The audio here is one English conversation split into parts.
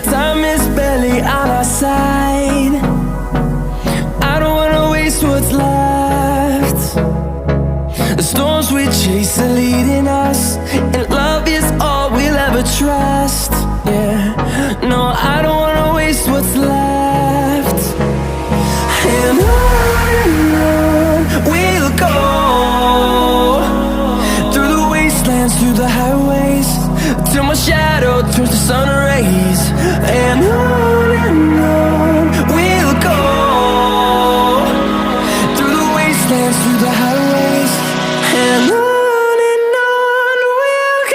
Time is barely on our side. I don't wanna waste what's left. The storms we chase are leading us, and love is all we'll ever trust. Yeah, no, I don't wanna waste what's left. And on we'll go, through the wastelands, through the highways, till my shadow turns to sun rays. And on we'll go, through the wastelands, through the highways, and on we'll go.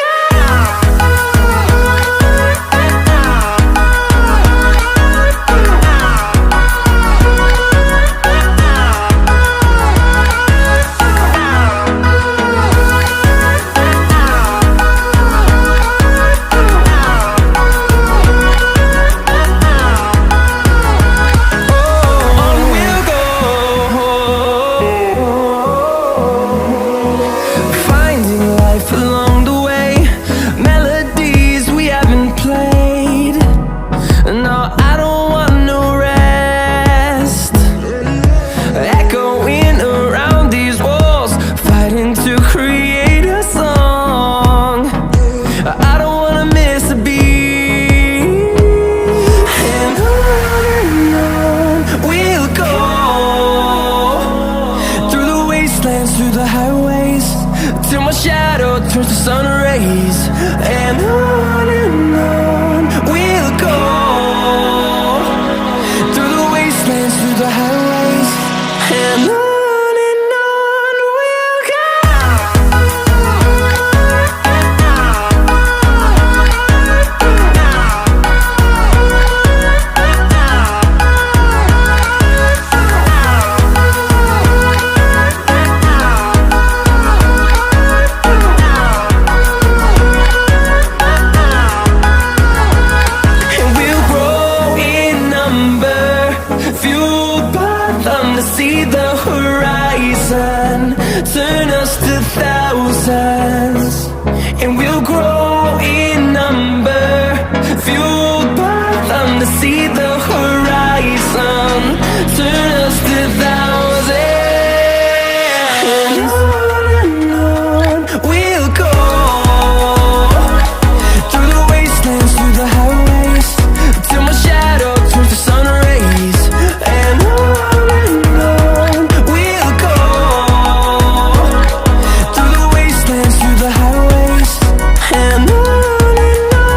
Through the highways, till my shadow turns to sun rays. And on we'll go, through the wastelands, through the highways, and on we'll go. To see the horizon turn us to thousands, and we'll grow in number, fueled by them to see the